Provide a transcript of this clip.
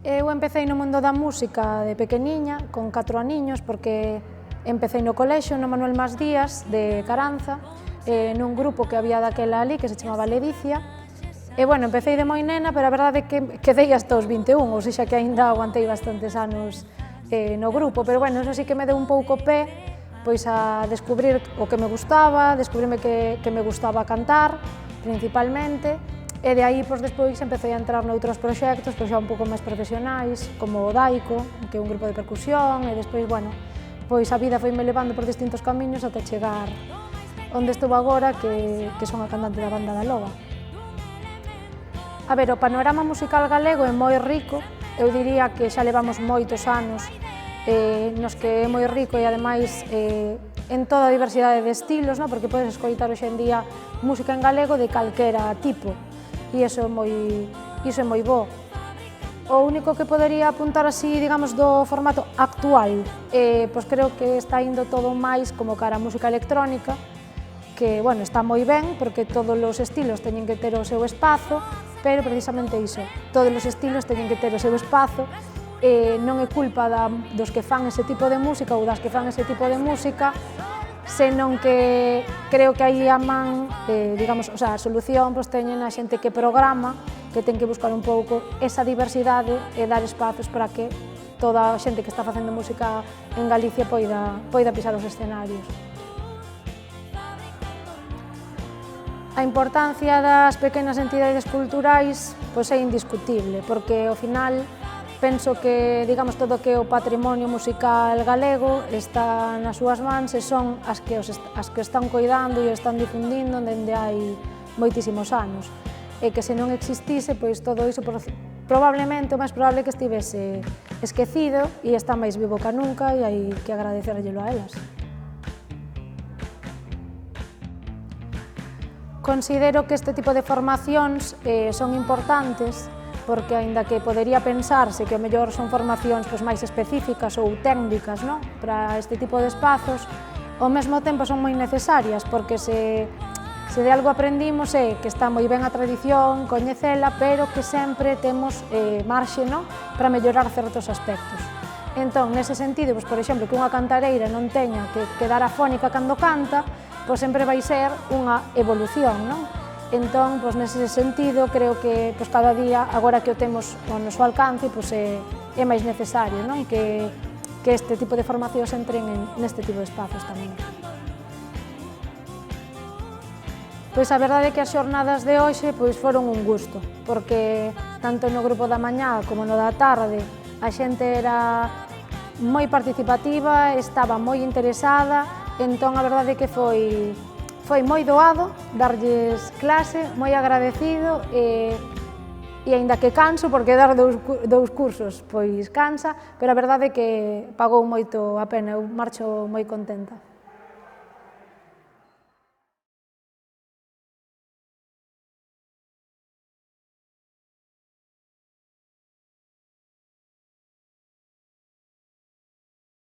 Eu empecé no mundo da música de pequeniña, con 4 aniños, porque empecé no colexio, no Manuel Mas Díaz, de Caranza, nun grupo que había daquela ali, que se chamaba Ledicia. E, bueno, empecé de moi nena, pero a verdade é que quedei hasta os 21, ou seja que aínda aguantei bastantes anos no grupo, pero, bueno, eso sí que me deu un pouco pé pois a descubrir o que me gustaba, descubrirme que me gustaba cantar, principalmente, e de aí, pois, despois empecé a entrar noutros proxectos, pois, xa un pouco máis profesionais, como o Daico, que é un grupo de percusión, e despois, bueno, pois a vida foime levando por distintos camiños ata chegar onde estou agora, que son a cantante da banda da Loba. A ver, o panorama musical galego é moi rico, eu diría que xa levamos moitos anos nos que é moi rico e, ademais, en toda a diversidade de estilos, porque podes escoitar hoxe en día música en galego de calquera tipo, e iso é moi bo. O único que podería apuntar así, digamos, do formato actual, pois creo que está indo todo máis como cara a música electrónica, que, bueno, está moi ben, porque todos os estilos teñen que ter o seu espazo, pero precisamente iso, todos os estilos teñen que ter o seu espazo, non é culpa dos que fan ese tipo de música ou das que fan ese tipo de música, senón que creo que aí a man, digamos, a solución teñen a xente que programa, que ten que buscar un pouco esa diversidade e dar espazos para que toda a xente que está facendo música en Galicia poida pisar os escenarios. A importancia das pequenas entidades culturais pois é indiscutible, porque ao final penso que, digamos, todo o que é o patrimonio musical galego está nas súas mans e son as que están coidando e o están difundindo dende hai moitísimos anos. E que se non existise, pois todo iso probablemente o máis probable que estivese esquecido e está máis vivo que nunca e hai que agradecerllelo a elas. Considero que este tipo de formacións son importantes porque, aínda que podería pensarse que o mellor son formacións máis específicas ou técnicas para este tipo de espazos, ao mesmo tempo son moi necesarias, porque se de algo aprendimos é que está moi ben a tradición, coñecela, pero que sempre temos marxe para mellorar certos aspectos. Entón, nese sentido, por exemplo, que unha cantareira non teña que quedar afónica cando canta, sempre vai ser unha evolución, Entón, nese sentido, creo que cada día, agora que o temos ao noso alcance, é máis necesario que este tipo de formacións entren neste tipo de espazos tamén. Pois a verdade é que as xornadas de hoxe foron un gusto, porque tanto no grupo da mañá como no da tarde a xente era moi participativa, estaba moi interesada, entón a verdade é que foi moi doado darlles clase, moi agradecido e aínda que canso, porque dar dous cursos pois cansa, pero a verdade é que pagou moito a pena, eu marcho moi contenta.